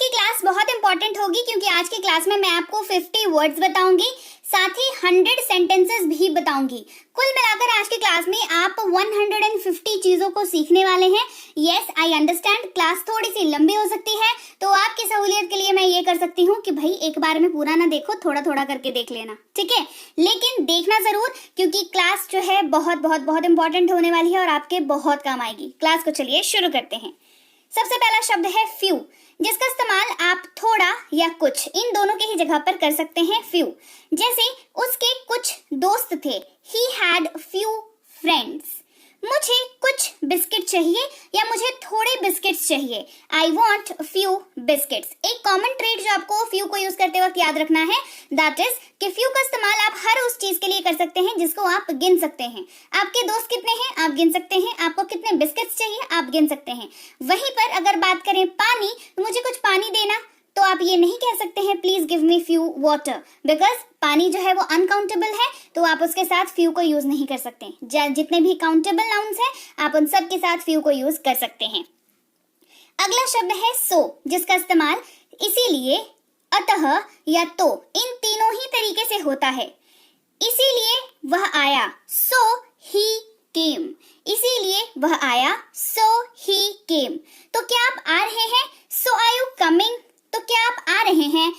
की क्लास बहुत इंपॉर्टेंट होगी क्योंकि आज की क्लास में मैं आपको 50 वर्ड्स बताऊंगी, साथ ही 100 सेंटेंसेस भी बताऊंगी। कुल मिलाकर आज की क्लास में आप 150 चीजों को सीखने वाले हैं। यस, आई अंडरस्टैंड क्लास थोड़ी सी लंबी हो सकती है, तो आपकी सहूलियत के लिए मैं ये कर सकती हूँ कि भाई एक बार में पूरा ना देखो, थोड़ा थोड़ा करके देख लेना, ठीक है। लेकिन देखना जरूर, क्योंकि क्लास जो है बहुत बहुत बहुत इंपॉर्टेंट होने वाली है और आपके बहुत काम आएगी। क्लास को चलिए शुरू करते हैं। सबसे पहला शब्द है फ्यू, जिसका इस्तेमाल आप थोड़ा या कुछ इन दोनों के ही जगह पर कर सकते हैं। फ्यू जैसे उसके कुछ दोस्त थे, ही हैड फ्यू फ्रेंड्स। मुझे कुछ बिस्किट चाहिए या मुझे थोड़े बिस्किट्स चाहिए, आई वॉन्ट फ्यू बिस्किट्स। एक कॉमन ट्रेड जो आपको फ्यू को यूज करते वक्त याद रखना है, दैट इज कि फ्यू का इस्तेमाल आप हर उस चीज के लिए कर सकते हैं जिसको आप गिन सकते हैं। आपके दोस्त कितने हैं आप गिन सकते हैं, आपको कितने बिस्किट्स चाहिए आप गिन सकते हैं। वहीं पर अगर बात करें पानी, तो मुझे कुछ पानी देना, तो आप ये नहीं कह सकते हैं please give me few water, because पानी जो है वो अनकाउंटेबल है, तो आप उसके साथ फ्यू को यूज नहीं कर सकते। जितने भी काउंटेबल नाउन्स हैं आप उन सब के साथ फ्यू को यूज कर सकते हैं। अगला शब्द है सो, जिसका इस्तेमाल इसीलिए, अतः या तो, इन तीनों ही तरीके से होता है। इसीलिए वह आया, सो ही केम। इसीलिए वह आया, सो ही केम। तो क्या आप आ रहे हैं, सो आर यू कमिंग। तो क्या आप आ रहे हैं,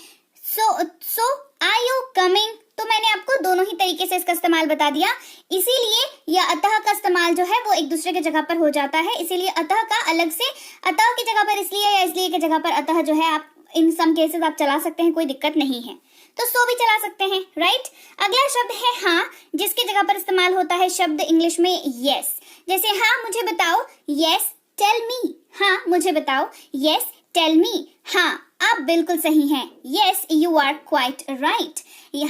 सो आर यू कमिंग। तो मैंने आपको दोनों ही तरीके से इसका इस्तेमाल बता दिया। इसीलिए या अतः का इस्तेमाल जो है वो एक दूसरे की जगह पर हो जाता है, इसीलिए अतः का अलग से, अतः की जगह पर इसलिए या इसलिए की जगह पर अतः जो है आप इन सम केसेस आप चला सकते हैं, कोई दिक्कत नहीं है। तो सो भी चला सकते हैं, राइट। अगला शब्द है हाँ, जिसकी जगह पर इस्तेमाल होता है शब्द इंग्लिश में यस। जैसे हाँ मुझे बताओ, यस टेल मी। हाँ मुझे बताओ, यस टेल मी। हाँ आप बिल्कुल सही हैं, yes you are quite right.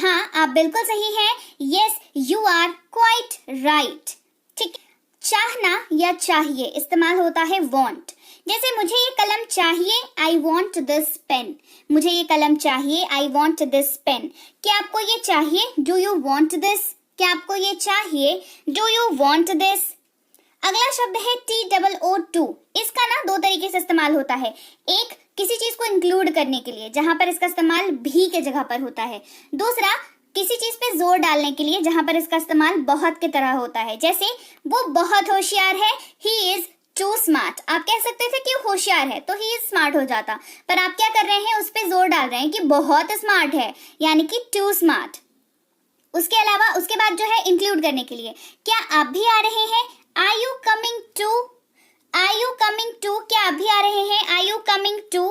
हाँ आप बिल्कुल सही हैं, yes you are quite right, ठीक। चाहना या चाहिए इस्तेमाल होता है वांट। जैसे मुझे ये कलम चाहिए, आई वॉन्ट दिस पेन। मुझे ये कलम चाहिए, आई वॉन्ट दिस पेन। क्या आपको ये चाहिए, डू यू वॉन्ट दिस। क्या आपको ये चाहिए, डू यू वॉन्ट दिस। अगला शब्द है TOO2। इसका ना दो तरीके से इस्तेमाल होता है। एक किसी चीज को इंक्लूड करने के लिए, जहां पर इसका इस्तेमाल भी के जगह पर होता है। दूसरा किसी चीज पे जोर डालने के लिए, जहां पर इसका इस्तेमाल बहुत की तरह होता है। जैसे वो बहुत होशियार है, ही इज टू स्मार्ट। आप कह सकते थे कि होशियार है तो ही इज स्मार्ट हो जाता, पर आप क्या कर रहे हैं, उस पे जोर डाल रहे हैं कि बहुत स्मार्ट है, यानी कि टू स्मार्ट। उसके अलावा उसके बाद जो है इंक्लूड करने के लिए, क्या आप भी आ रहे हैं, are you coming too. Are you coming too, क्या आप भी आ रहे हैं, आर यू कमिंग टू।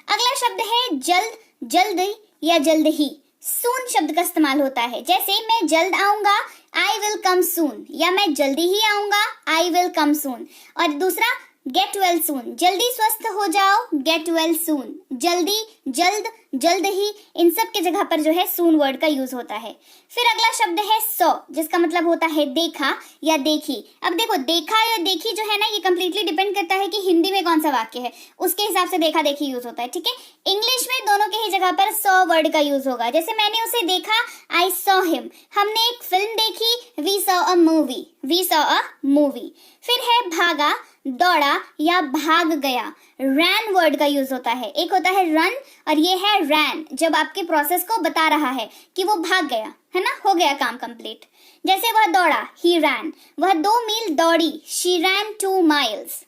अगला शब्द है जल्द, जल्द या जल्द ही। सून शब्द का इस्तेमाल होता है। जैसे मैं जल्द आऊंगा, आई विल कम सून, या मैं जल्दी ही आऊंगा, आई विल कम सून। और दूसरा गेट वेल सून, जल्दी स्वस्थ हो जाओ, गेट वेल सून। जल्दी, जल्द, जल्द ही, इन सब के जगह पर जो है सून वर्ड का यूज होता है। फिर अगला शब्द है सॉ, जिसका मतलब होता है देखा या देखी। अब देखो देखा या देखी जो है ना, ये कंप्लीटली डिपेंड करता है कि हिंदी में कौन सा वाक्य है, उसके हिसाब से देखा देखी यूज होता है, ठीक है। इंग्लिश में दोनों के ही जगह पर सॉ वर्ड का यूज होगा। जैसे मैंने उसे देखा, आई सॉ हिम। हमने एक फिल्म देखी, we saw a movie, we saw a movie. फिर है भागा, दौड़ा या भाग गया, रैन वर्ड का यूज होता है। एक होता है रन और ये है रैन, जब आपके प्रोसेस को बता रहा है कि वो भाग गया, है ना, हो गया काम कंप्लीट। जैसे वह दौड़ा, ही रैन। वह 2 मील दौड़ी, शी रैन 2 माइल्स।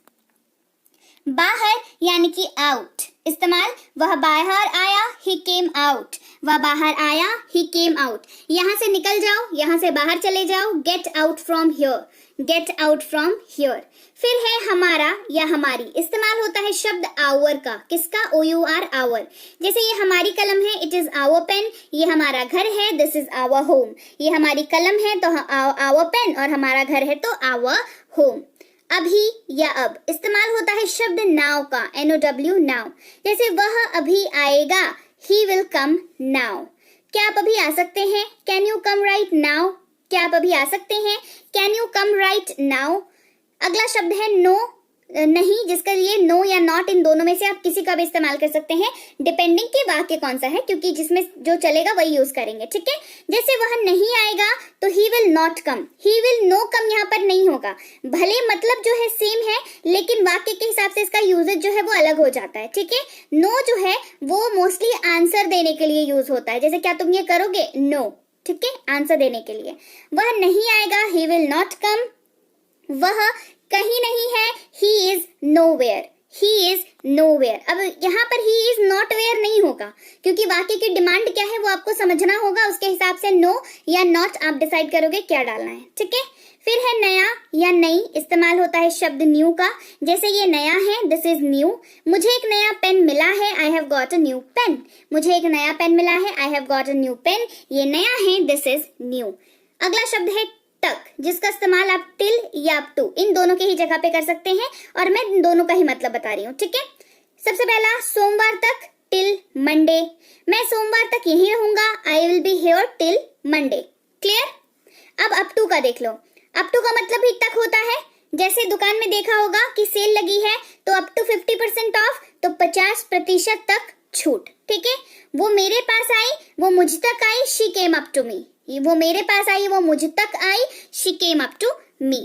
बाहर यानी कि आउट इस्तेमाल, वह बाहर आया, ही केम आउट। वह बाहर आया, ही केम आउट। यहां से निकल जाओ, यहां से बाहर चले जाओ, get out from here, get out from here. फिर है हमारा या हमारी, इस्तेमाल होता है शब्द आवर का। किसका, OUR आवर। जैसे ये हमारी कलम है, इट इज आवर पेन। ये हमारा घर है, दिस इज आवर होम। ये हमारी कलम है तो आवर पेन, और हमारा घर है तो आवर होम। अभी या अब, इस्तेमाल होता है शब्द नाउ का, NOW नाउ। जैसे वह अभी आएगा, ही विल कम नाउ। क्या आप अभी आ सकते हैं, can you come right now. क्या आप अभी आ सकते हैं, can you come right now. अगला शब्द है नो, नहीं, जिसके लिए नो या नॉट इन दोनों में से आप किसी का भी इस्तेमाल कर सकते हैं, डिपेंडिंग कि वाक्य कौन सा है, क्योंकि जिसमें जो चलेगा वही यूज करेंगे। ठीक है, जैसे वह नहीं आएगा तो he will not come, he will no come यहाँ पर नहीं होगा। भले मतलब जो है सेम है, लेकिन वाक्य के हिसाब से इसका यूजेज जो है वो अलग हो जाता है। ठीक है, नो जो है वो मोस्टली आंसर देने के लिए यूज होता है, जैसे क्या तुम ये करोगे, नो। ठीक है, आंसर देने के लिए। वह नहीं आएगा, ही विल नॉट कम। वह कहीं नहीं है, he is nowhere, he is nowhere. अब यहाँ पर ही इज नॉट वेयर नहीं होगा, क्योंकि वाक्य की डिमांड क्या है वो आपको समझना होगा, उसके हिसाब से नो या नॉट आप डिसाइड करोगे क्या डालना है। ठीक है, फिर है नया या नई, इस्तेमाल होता है शब्द न्यू का, जैसे ये नया है, दिस इज न्यू। मुझे एक नया पेन मिला है, I have got a new pen. मुझे एक नया पेन मिला है, I have got a new pen. ये नया है, दिस इज न्यू। अगला शब्द है तक, जिसका इस्तेमाल आप टिल या अप टू इन दोनों के ही जगह पे कर सकते हैं, और मैं इन दोनों का ही मतलब बता रही हूँ। ठीक है, सबसे पहला सोमवार तक, टिल मंडे। मैं सोमवार तक यहीं रहूंगा, I will be here till Monday. Clear. अब अप टू का देख लो। अप टू का मतलब भी तक होता है, जैसे दुकान में देखा होगा कि सेल लगी है तो अप टू 50% ऑफ, तो 50% तक छूट। ठीक है, वो मेरे पास आई, वो मुझ तक आई, she came up to me. वो मेरे पास आई, वो मुझ तक आई, she came up to me.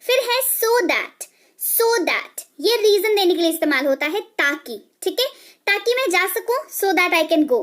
फिर है सो दैट। सो दैट ये रीजन देने के लिए इस्तेमाल होता है, ताकि। ठीक है, ताकि मैं जा सकूं, so that I can go.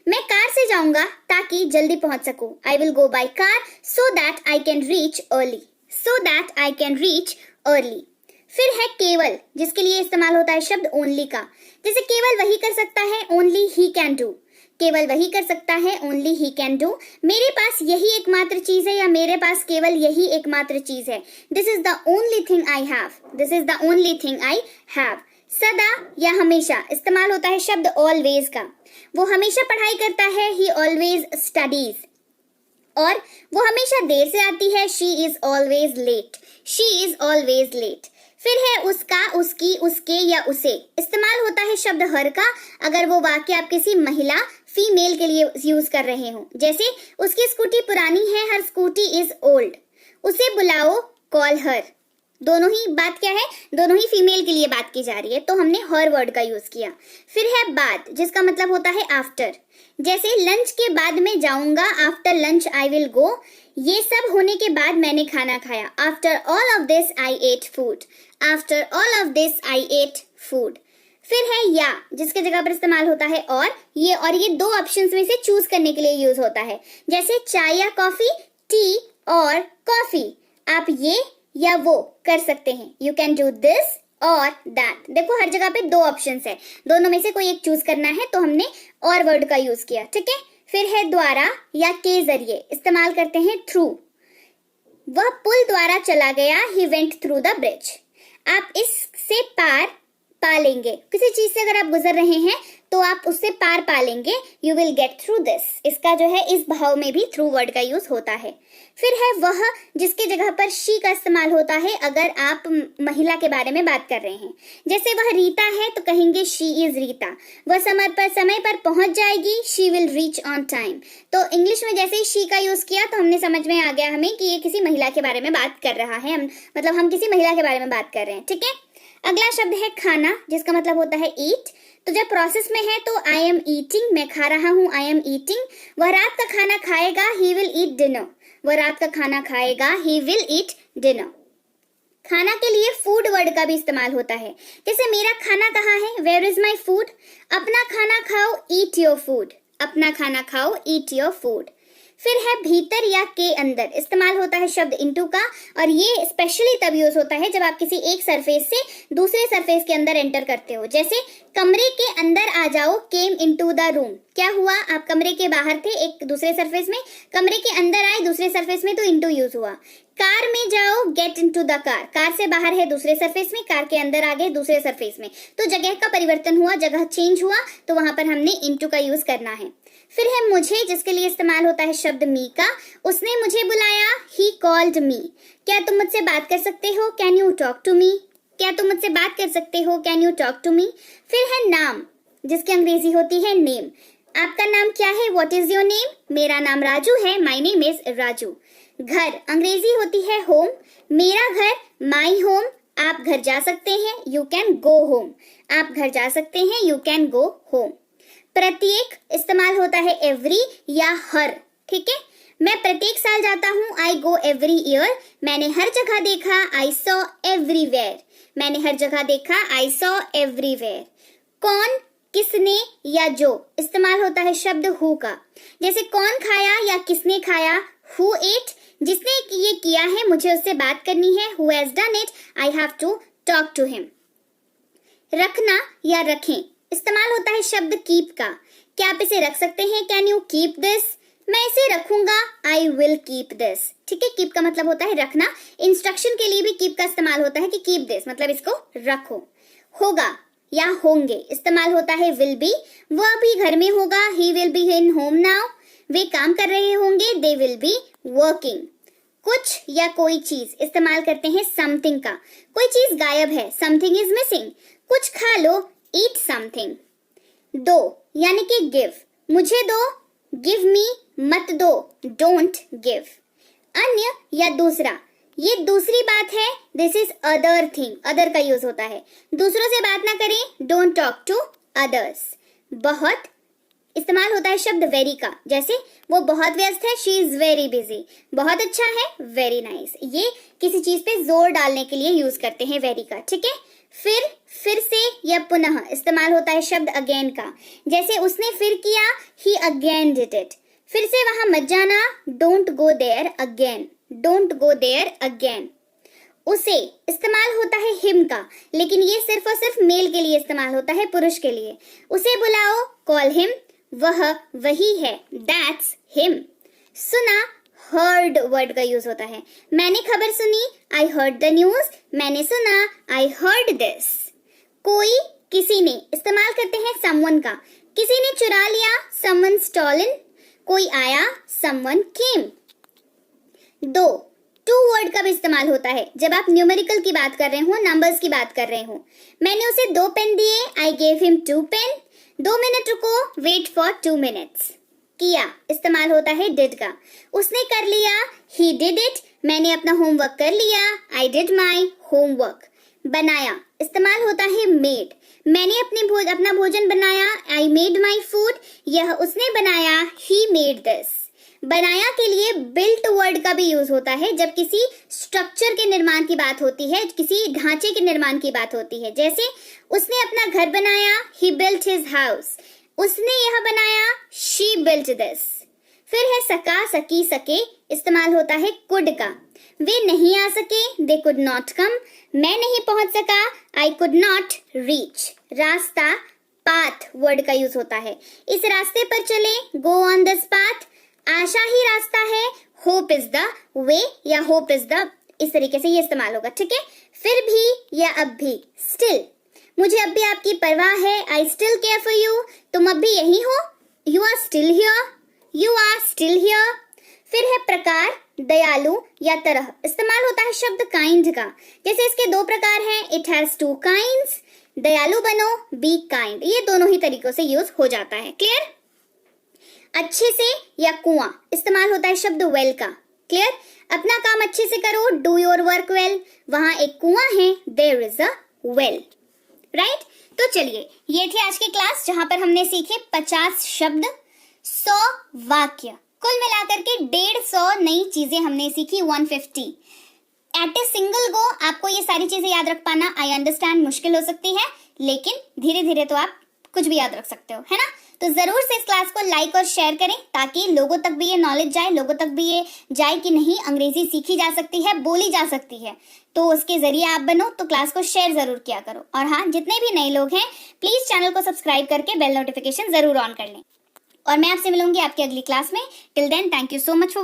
मैं कार से जाऊंगा ताकि जल्दी पहुंच सकूं, आई will go by car so that I can reach early, so that I can reach early. फिर है केवल, जिसके लिए इस्तेमाल होता है शब्द ओनली का, जैसे केवल वही कर सकता है, ओनली ही कैन डू। केवल वही कर सकता है, ओनली ही कैन डू। मेरे पास यही एकमात्र चीज है, या मेरे पास केवल यही एकमात्र चीज है, this is the only thing I have, this is the only thing I have. सदा या हमेशा, इस्तेमाल होता है शब्द ऑलवेज का, वो हमेशा पढ़ाई करता है, ही ऑलवेज स्टडीज। और वो हमेशा देर से आती है, she is always late, she is always late. फिर है उसका, उसकी, उसके या उसे, इस्तेमाल होता है शब्द हर का, अगर वो वाक्य आप किसी महिला फीमेल के लिए यूज कर रहे हो, जैसे उसकी स्कूटी पुरानी है, हर स्कूटी इज ओल्ड। उसे बुलाओ, कॉल हर। दोनों ही बात क्या है, दोनों ही फीमेल के लिए बात की जा रही है, तो हमने हर वर्ड का यूज किया। फिर है बाद, जिसका मतलब होता है आफ्टर, जैसे लंच के बाद मैं जाऊंगा, after lunch I will go. ये सब होने के बाद मैंने खाना खाया, after all of this I ate food, after all of this I ate food. फिर है या, जिसके जगह पर इस्तेमाल होता है और ये दो ऑप्शंस में से चूज करने के लिए यूज होता है, जैसे चाय या कॉफी, टी और कॉफी। आप ये या वो कर सकते हैं, यू कैन डू दिस और दैट। देखो हर जगह पे दो ऑप्शंस है, दोनों में से कोई एक चूज करना है, तो हमने और वर्ड का यूज किया। ठीक है, फिर है द्वारा या के जरिए, इस्तेमाल करते हैं थ्रू। वह पुल द्वारा चला गया, he went through the bridge. आप इससे पार पा लेंगे, किसी चीज से अगर आप गुजर रहे हैं तो आप उससे पार पा लेंगे, you will get through this. इसका जो है इस भाव में भी थ्रू वर्ड का यूज होता है। फिर है वह, जिसके जगह पर शी का इस्तेमाल होता है अगर आप महिला के बारे में बात कर रहे हैं, जैसे वह रीता है तो कहेंगे शी इज रीता। वह समय पर पहुंच जाएगी, she will reach on time. तो इंग्लिश में जैसे ही शी का यूज किया तो हमने समझ में आ गया हमें कि ये किसी महिला के बारे में बात कर रहा है, हम किसी महिला के बारे में बात कर रहे हैं। ठीक है, अगला शब्द है खाना, जिसका मतलब होता है ईट। तो जब प्रोसेस में है तो आई एम ईटिंग, मैं खा रहा हूँ, आई एम ईटिंग। वह रात का खाना खाएगा, ही विल ईट डिनर। वह रात का खाना खाएगा, ही विल ईट डिनर। खाना के लिए फूड वर्ड का भी इस्तेमाल होता है, जैसे मेरा खाना कहाँ है, वेयर इज माई फूड। अपना खाना खाओ, ईट योर फूड। अपना खाना खाओ, ईट योर फूड। फिर है भीतर या के अंदर, इस्तेमाल होता है शब्द इनटू का, और ये स्पेशली तब यूज होता है जब आप किसी एक सरफेस से दूसरे सरफेस के अंदर एंटर करते हो, जैसे कमरे के अंदर आ जाओ, केम इनटू द रूम। क्या हुआ, आप कमरे के बाहर थे एक दूसरे सरफेस में, कमरे के अंदर आए दूसरे सरफेस में, तो इनटू यूज हुआ। कार में जाओ, get into the car. Car से बाहर है दूसरे सरफेस में, कार के अंदर आ गए दूसरे सरफेस में, तो जगह का परिवर्तन हुआ, जगह चेंज हुआ, तो वहां पर हमने इनटू का यूज करना है। फिर है मुझे, जिसके लिए इस्तेमाल होता है शब्द मी का। उसने मुझे बुलाया, ही कॉल्ड मी। क्या तुम मुझसे बात कर सकते हो, can you talk to me. क्या तुम मुझसे बात कर सकते हो, can you talk to me. फिर है नाम, जिसकी अंग्रेजी होती है नेम। आपका नाम क्या है, व्हाट इज योर नेम। मेरा नाम राजू है, माई नेम इज राजू। घर, अंग्रेजी होती है होम। मेरा घर, माई होम। आप घर जा सकते हैं, यू कैन गो होम। आप घर जा सकते हैं, यू कैन गो होम। प्रत्येक इस्तेमाल होता है एवरी या हर, ठीक है। मैं प्रत्येक साल जाता हूँ, आई गो एवरी ईयर। मैंने हर जगह देखा, आई सॉ एवरीवेयर। मैंने हर जगह देखा, आई सॉ एवरीवेयर। कौन, किसने या जो इस्तेमाल होता है शब्द हु का। जैसे कौन खाया या किसने खाया, हु एट। जिसने ये किया है, मुझे उससे बात करनी है, who has done it, I have to talk to him. रखना या रखें इस्तेमाल होता है शब्द कीप का। क्या आप इसे रख सकते हैं, कैन यू कीप दिस। मैं इसे रखूंगा, आई विल कीप दिस, ठीक है। कीप का मतलब होता है रखना। इंस्ट्रक्शन के लिए भी कीप का इस्तेमाल होता है कि कीप दिस मतलब इसको रखो। होगा या होंगे इस्तेमाल होता है विल बी। वो अभी घर में होगा, he will be in home now. वे काम कर रहे होंगे, दे विल बी वर्किंग। कुछ या कोई चीज इस्तेमाल करते हैं समथिंग का। कोई चीज गायब है, समथिंग इज मिसिंग। कुछ खा लो, ईट समथिंग। दो यानी कि गिव, मुझे दो, गिव मी, मत दो, डोंट गिव। अन्य या दूसरा, ये दूसरी बात है, this is other thing. Other का यूज होता है, दूसरों से बात ना करें, डोंट टॉक टू अदर्स। बहुत इस्तेमाल होता है शब्द वेरी का। जैसे वो बहुत व्यस्त है, शी इज वेरी बिजी। बहुत अच्छा है, वेरी नाइस। ये किसी चीज पे जोर डालने के लिए यूज करते हैं वेरी का, ठीक है। फिर से या पुनः इस्तेमाल होता है शब्द अगेन का। जैसे उसने फिर किया, ही अगेन डिड इट। फिर से वहां मत जाना, don't go there again, don't go there again. उसे इस्तेमाल होता है हिम का, लेकिन ये सिर्फ और सिर्फ मेल के लिए इस्तेमाल होता है, पुरुष के लिए। उसे बुलाओ, कॉल हिम, वह वही है, दैट्स हिम। सुना, हर्ड वर्ड का यूज होता है। मैंने खबर सुनी, आई हर्ड द न्यूज। मैंने सुना, आई हर्ड दिस। कोई, किसी ने इस्तेमाल करते हैं समवन का। किसी ने चुरा लिया, समवन स्टॉलन। कोई आया, समवन केम। दो, टू वर्ड का भी इस्तेमाल होता है जब आप न्यूमेरिकल की बात कर रहे हो, नंबर्स की बात कर रहे हो। मैंने उसे 2 पेन दिए, I gave him 2 pen. 2 minute रुको, वेट फॉर 2 मिनट्स। किया इस्तेमाल होता है डिड का। उसने कर लिया, ही डिड इट। मैंने अपना होमवर्क कर लिया, आई डिड माई होमवर्क। बनाया इस्तेमाल होता है मेड। मैंने अपना भोजन बनाया, आई मेड माई फूड। यह उसने बनाया, ही मेड दिस। बनाया के लिए बिल्ट वर्ड का भी यूज होता है जब किसी स्ट्रक्चर के निर्माण की बात होती है, किसी ढांचे के निर्माण की बात होती है। जैसे उसने अपना घर बनाया, ही बिल्ट हिज हाउस। उसने यह बनाया, शी बिल्ट दिस। फिर है सका, सकी, सके इस्तेमाल होता है कुड का। वे नहीं आ सके, दे कुड नॉट कम। मैं नहीं पहुंच सका, आई कुड नॉट रीच। रास्ता, पाथ वर्ड का यूज होता है। इस रास्ते पर चले, गो ऑन दिस पाथ। आशा ही रास्ता है, होप इज द वे या होप इज द, इस तरीके से ये इस्तेमाल होगा, ठीक है। फिर भी या अब भी, स्टिल। मुझे अब भी आपकी परवाह है, I still care for you. तुम अब भी यही हो, you are still here, you are still here. फिर है प्रकार, दयालु या तरह इस्तेमाल होता है शब्द काइंड का। जैसे इसके 2 प्रकार हैं, इट हैज 2 काइंड्स। दयालु बनो, बी काइंड। ये दोनों ही तरीकों से यूज हो जाता है, क्लियर। अच्छे से या कुआं इस्तेमाल होता है शब्द वेल का, क्लियर। अपना काम अच्छे से करो, डू योर वर्क वेल। वहां एक कुआं है, there is a well, right. तो चलिए, ये थी आज की क्लास जहां पर हमने सीखे 50 शब्द, 100 वाक्य, कुल मिलाकर के 150 नई चीजें हमने सीखी, 150। एट ए सिंगल गो आपको ये सारी चीजें याद रख पाना, आई अंडरस्टैंड, मुश्किल हो सकती है, लेकिन धीरे धीरे तो आप कुछ भी याद रख सकते हो, है ना। तो जरूर से इस क्लास को लाइक और शेयर करें ताकि लोगों तक भी ये नॉलेज जाए, लोगों तक भी ये जाए कि नहीं, अंग्रेजी सीखी जा सकती है, बोली जा सकती है। तो उसके जरिए आप बनो, तो क्लास को शेयर जरूर किया करो। और हाँ, जितने भी नए लोग हैं प्लीज चैनल को सब्सक्राइब करके बेल नोटिफिकेशन जरूर ऑन कर लें। और मैं आपसे मिलूंगी आपकी अगली क्लास में। Till then, thank you so much for